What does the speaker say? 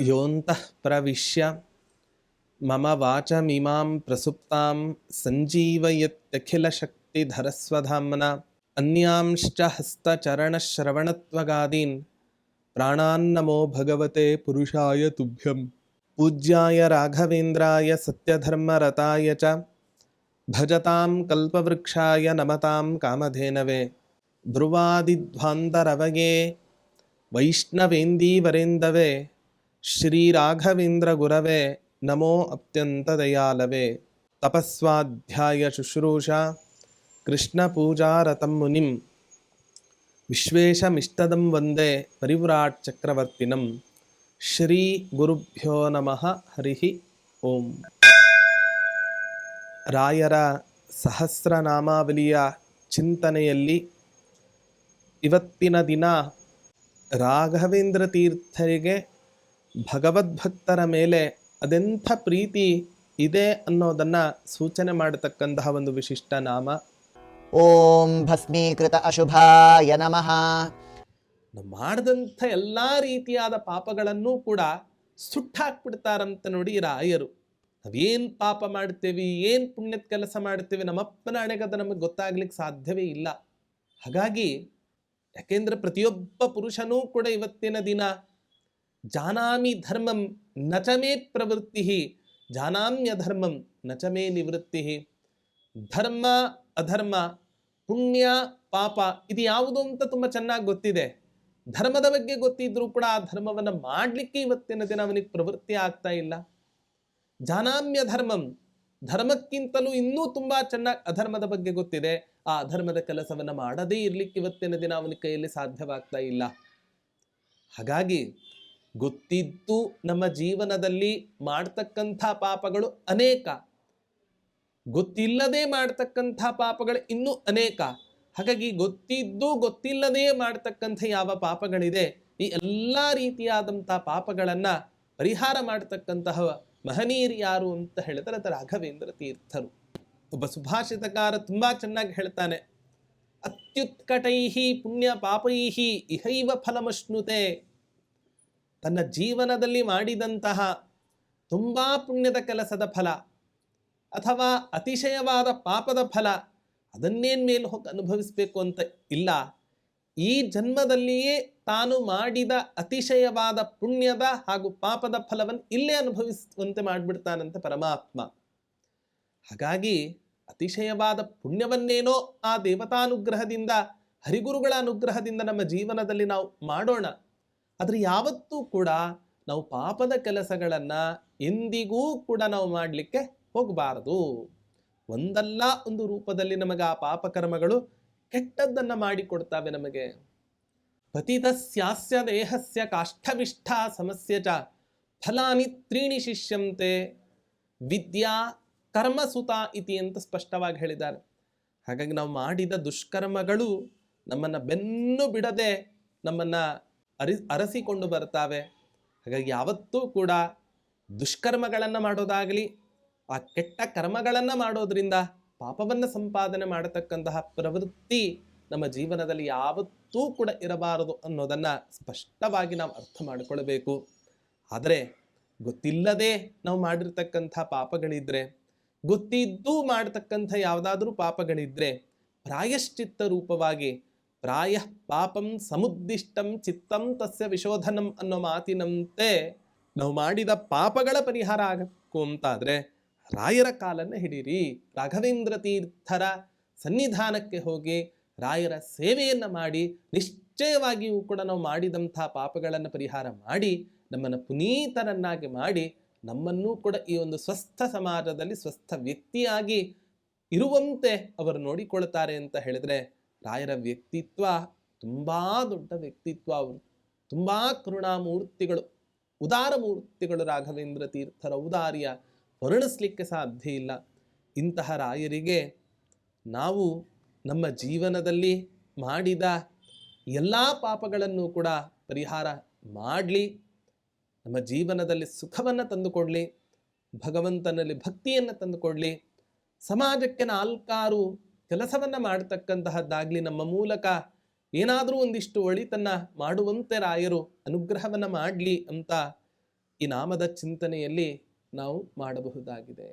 ಯೋಂತಃ ಪ್ರವಿಶ್ಯ ಮಮ ವಾಚಮಿಮಾಂ ಪ್ರಸುಪ್ತಾಂ ಸಂಜೀವಯತ್ಯಖಿಲಶಕ್ತಿಧರಸ್ವಧಾಮ್ನ ಅನ್ಯಾಂಶ್ಚ ಹಸ್ತಚರಣಶ್ರವಣತ್ವಗಾದೀನ್ ಪ್ರಾಣಾನ್ನಮೋ ಭಗವತೆ ಪುರುಷಾಯ ತುಭ್ಯಂ. ಪೂಜ್ಯಾಯ ರಾಘವೇಂದ್ರಾಯ ಸತ್ಯಧರ್ಮರತಾಯ ಚ ಭಜತಾಂ ಕಲ್ಪವೃಕ್ಷಾಯ ನಮತಾಂ ಕಾಮಧೇನವೇ. ಧ್ರುವಾದಿಧ್ವಾಂತರವಯೇ ವೈಷ್ಣವೇಂದೀವರೇಂದವೇ ಶ್ರೀರಾಘವೇಂದ್ರ ಗುರವೇ ನಮೋ ಅತ್ಯಂತದಯಾಲವೇ. ತಪಸ್ವಾಧ್ಯಾಯ ಶುಶ್ರೂಷಾ ಕೃಷ್ಣಪೂಜಾರತಂ ಮುನಿಂ ವಿಶ್ವೇಶಮಿಷ್ಟದಂ ವಂದೇ ಪರಿವ್ರಾಟ್ ಚಕ್ರವರ್ತಿನಂ. ಶ್ರೀ ಗುರುಭ್ಯೋ ನಮಃ. ಹರಿ ಓಂ. ರಾಯರ ಸಹಸ್ರನಾಮಾವಲಿಯ ಚಿಂತನೆಯಲ್ಲಿ ಇವತ್ತಿನ ದಿನ ರಾಘವೇಂದ್ರ ತೀರ್ಥರಿಗೆ ಭಗವದ್ಭಕ್ತರ ಮೇಲೆ ಅದೆಂಥ ಪ್ರೀತಿ ಇದೆ ಅನ್ನೋದನ್ನು ಸೂಚನೆ ಮಾಡತಕ್ಕಂತಹ ಒಂದು ವಿಶಿಷ್ಟ ನಾಮ. ಓಂ ಭಸ್ಮೀಕೃತ ಅಶುಭಾಯ ನಮಃ. ಮಾಡಿದಂಥ ಎಲ್ಲ ರೀತಿಯಾದ ಪಾಪಗಳನ್ನು ಕೂಡ ಸುಟ್ಟಾಕ್ಬಿಡ್ತಾರಂತ ನೋಡಿ ರಾಯರು. ನಾವೇನು ಪಾಪ ಮಾಡ್ತೇವೆ, ಏನು ಪುಣ್ಯದ ಕೆಲಸ ಮಾಡ್ತೇವೆ, ನಮ್ಮಪ್ಪನ ಹಣೆಗದ ನಮಗೆ ಗೊತ್ತಾಗ್ಲಿಕ್ಕೆ ಸಾಧ್ಯವೇ ಇಲ್ಲ. ಹಾಗಾಗಿ ಯಾಕೆಂದ್ರೆ ಪ್ರತಿಯೊಬ್ಬ ಪುರುಷನೂ ಕೂಡ ಇವತ್ತಿನ ದಿನ ಜಾನಾಮಿ ಧರ್ಮಂ ನಚಮೇ ಪ್ರವೃತ್ತಿ ಜಾನಾಮ್ಯ ಧರ್ಮಂ ನಚಮೇ ನಿವೃತ್ತಿ. ಧರ್ಮ ಅಧರ್ಮ, ಪುಣ್ಯ ಪಾಪ ಇದು ಯಾವುದು ಅಂತ ತುಂಬ ಚೆನ್ನಾಗಿ ಗೊತ್ತಿದೆ. ಧರ್ಮದ ಬಗ್ಗೆ ಗೊತ್ತಿದ್ರೂ ಕೂಡ ಆ ಧರ್ಮವನ್ನು ಮಾಡಲಿಕ್ಕೆ ಇವತ್ತಿನ ದಿನ ಅವನಿಗೆ ಪ್ರವೃತ್ತಿ ಆಗ್ತಾ ಇಲ್ಲ. ಜಾನಾಮ್ಯ ಧರ್ಮಂ, ಧರ್ಮಕ್ಕಿಂತಲೂ ಇನ್ನೂ ತುಂಬ ಚೆನ್ನಾಗಿ ಅಧರ್ಮದ ಬಗ್ಗೆ ಗೊತ್ತಿದೆ. ಆ ಅಧರ್ಮದ ಕೆಲಸವನ್ನು ಮಾಡದೇ ಇರಲಿಕ್ಕೆ ಇವತ್ತಿನ ದಿನ ಅವನ ಕೈಯಲ್ಲಿ ಸಾಧ್ಯವಾಗ್ತಾ ಇಲ್ಲ. ಹಾಗಾಗಿ ಗೊತ್ತಿದ್ದು ನಮ್ಮ ಜೀವನದಲ್ಲಿ ಮಾಡ್ತಕ್ಕಂಥ ಪಾಪಗಳು ಅನೇಕ, ಗೊತ್ತಿಲ್ಲದೆ ಮಾಡ್ತಕ್ಕಂಥ ಪಾಪಗಳು ಇನ್ನೂ ಅನೇಕ. ಹಾಗಾಗಿ ಗೊತ್ತಿದ್ದು ಗೊತ್ತಿಲ್ಲದೆ ಮಾಡ್ತಕ್ಕಂಥ ಯಾವ ಪಾಪಗಳಿದೆ, ಈ ಎಲ್ಲ ರೀತಿಯಾದಂಥ ಪಾಪಗಳನ್ನು ಪರಿಹಾರ ಮಾಡ್ತಕ್ಕಂತಹ ಮಹನೀಯರು ಯಾರು ಅಂತ ಹೇಳಿದರೆ ಅದು ರಾಘವೇಂದ್ರ ತೀರ್ಥರು. ಒಬ್ಬ ಸುಭಾಷಿತಕಾರ ತುಂಬಾ ಚೆನ್ನಾಗಿ ಹೇಳ್ತಾನೆ, ಅತ್ಯುತ್ಕಟೈಹಿ ಪುಣ್ಯ ಪಾಪೈಹಿ ಇಹೈವ ಫಲಮಶ್ನುತೆ. ತನ್ನ ಜೀವನದಲ್ಲಿ ಮಾಡಿದಂತಹ ತುಂಬಾ ಪುಣ್ಯದ ಕೆಲಸದ ಫಲ ಅಥವಾ ಅತಿಶಯವಾದ ಪಾಪದ ಫಲ ಅದನ್ನೇನ್ ಮೇಲೆ ಹೋಗಿ ಅನುಭವಿಸಬೇಕು ಅಂತ ಇಲ್ಲ. ಈ ಜನ್ಮದಲ್ಲಿಯೇ ತಾನು ಮಾಡಿದ ಅತಿಶಯವಾದ ಪುಣ್ಯದ ಹಾಗೂ ಪಾಪದ ಫಲವನ್ನು ಇಲ್ಲೇ ಅನುಭವಿಸುವಂತೆ ಮಾಡಿಬಿಡ್ತಾನಂತೆ ಪರಮಾತ್ಮ. ಹಾಗಾಗಿ ಅತಿಶಯವಾದ ಪುಣ್ಯವನ್ನೇನೋ ಆ ದೇವತಾನುಗ್ರಹದಿಂದ, ಹರಿಗುರುಗಳ ಅನುಗ್ರಹದಿಂದ ನಮ್ಮ ಜೀವನದಲ್ಲಿ ನಾವು ಮಾಡೋಣ. ಆದರೆ ಯಾವತ್ತೂ ಕೂಡ ನಾವು ಪಾಪದ ಕೆಲಸಗಳನ್ನು ಎಂದಿಗೂ ಕೂಡ ನಾವು ಮಾಡಲಿಕ್ಕೆ ಹೋಗಬಾರದು. ಒಂದಲ್ಲ ಒಂದು ರೂಪದಲ್ಲಿ ನಮಗೆ ಆ ಪಾಪಕರ್ಮಗಳು ಕೆಟ್ಟದ್ದನ್ನು ಮಾಡಿಕೊಡ್ತಾವೆ ನಮಗೆ. ಪತಿತಸ್ಯಾಸ್ಯ ದೇಹಸ್ಯ ಕಾಷ್ಠವಿಷ್ಠ ಸಮಸ್ಯೆ ಚ ಫಲಾನಿ ತ್ರೀಣಿ ಶಿಷ್ಯಂತೆ ವಿದ್ಯಾ ಕರ್ಮಸುತ ಇತಿ ಅಂತ ಸ್ಪಷ್ಟವಾಗಿ ಹೇಳಿದ್ದಾರೆ. ಹಾಗಾಗಿ ನಾವು ಮಾಡಿದ ದುಷ್ಕರ್ಮಗಳು ನಮ್ಮನ್ನು ಬೆನ್ನು ಬಿಡದೆ ನಮ್ಮನ್ನು ಅರಸಿಕೊಂಡು ಬರ್ತಾವೆ. ಹಾಗಾಗಿ ಯಾವತ್ತೂ ಕೂಡ ದುಷ್ಕರ್ಮಗಳನ್ನು ಮಾಡೋದಾಗಲಿ, ಆ ಕೆಟ್ಟ ಕರ್ಮಗಳನ್ನು ಮಾಡೋದ್ರಿಂದ ಪಾಪವನ್ನು ಸಂಪಾದನೆ ಮಾಡತಕ್ಕಂತಹ ಪ್ರವೃತ್ತಿ ನಮ್ಮ ಜೀವನದಲ್ಲಿ ಯಾವತ್ತೂ ಕೂಡ ಇರಬಾರದು ಅನ್ನೋದನ್ನು ಸ್ಪಷ್ಟವಾಗಿ ನಾವು ಅರ್ಥ ಮಾಡಿಕೊಳ್ಬೇಕು. ಆದರೆ ಗೊತ್ತಿಲ್ಲದೆ ನಾವು ಮಾಡಿರ್ತಕ್ಕಂಥ ಪಾಪಗಳಿದ್ರೆ, ಗೊತ್ತಿದ್ದು ಮಾಡತಕ್ಕಂಥ ಯಾವುದಾದ್ರೂ ಪಾಪಗಳಿದ್ರೆ ಪ್ರಾಯಶ್ಚಿತ್ತ ರೂಪವಾಗಿ ಪ್ರಾಯ ಪಾಪಂ ಸಮುದ್ದಿಷ್ಟಂ ಚಿತ್ತಂ ತಸ್ಯ ವಿಶೋಧನಂ ಅನ್ನೋ ಮಾತಿನಂತೆ ನಾವು ಮಾಡಿದ ಪಾಪಗಳ ಪರಿಹಾರ ಆಗಬೇಕು ಅಂತಾದರೆ ರಾಯರ ಕಾಲನ್ನು ಹಿಡೀರಿ, ರಾಘವೇಂದ್ರ ತೀರ್ಥರ ಸನ್ನಿಧಾನಕ್ಕೆ ಹೋಗಿ ರಾಯರ ಸೇವೆಯನ್ನು ಮಾಡಿ ನಿಶ್ಚಯವಾಗಿಯೂ ಕೂಡ ನಾವು ಮಾಡಿದಂಥ ಪಾಪಗಳನ್ನು ಪರಿಹಾರ ಮಾಡಿ ನಮ್ಮನ್ನು ಪುನೀತರನ್ನಾಗಿ ಮಾಡಿ ನಮ್ಮನ್ನೂ ಕೂಡ ಈ ಒಂದು ಸ್ವಸ್ಥ ಸಮಾಜದಲ್ಲಿ ಸ್ವಸ್ಥ ವ್ಯಕ್ತಿಯಾಗಿ ಇರುವಂತೆ ಅವರು ನೋಡಿಕೊಳ್ತಾರೆ ಅಂತ ಹೇಳಿದರೆ ರಾಯರ ವ್ಯಕ್ತಿತ್ವ ತುಂಬ ದೊಡ್ಡ ವ್ಯಕ್ತಿತ್ವ. ಅವರು ತುಂಬ ಕರುಣಾಮೂರ್ತಿಗಳು, ಉದಾರ ಮೂರ್ತಿಗಳು. ರಾಘವೇಂದ್ರ ತೀರ್ಥರ ಔದಾರ್ಯ ವರ್ಣಿಸ್ಲಿಕ್ಕೆ ಸಾಧ್ಯ ಇಲ್ಲ. ಇಂತಹ ರಾಯರಿಗೆ ನಾವು ನಮ್ಮ ಜೀವನದಲ್ಲಿ ಮಾಡಿದ ಎಲ್ಲ ಪಾಪಗಳನ್ನು ಕೂಡ ಪರಿಹಾರ ಮಾಡಲಿ, ನಮ್ಮ ಜೀವನದಲ್ಲಿ ಸುಖವನ್ನು ತಂದುಕೊಡಲಿ, ಭಗವಂತನಲ್ಲಿ ಭಕ್ತಿಯನ್ನು ತಂದುಕೊಡಲಿ, ಸಮಾಜಕ್ಕೆ ನಾಲ್ಕಾರು ಕೆಲಸವನ್ನು ಮಾಡತಕ್ಕಂತಹದ್ದಾಗಲಿ, ನಮ್ಮ ಮೂಲಕ ಏನಾದರೂ ಒಂದಿಷ್ಟು ಒಳಿತನ್ನು ಮಾಡುವಂತೆ ರಾಯರು ಅನುಗ್ರಹವನ್ನು ಮಾಡಲಿ ಅಂತ ಈ ನಾಮದ ಚಿಂತನೆಯಲ್ಲಿ ನಾವು ಮಾಡಬಹುದಾಗಿದೆ.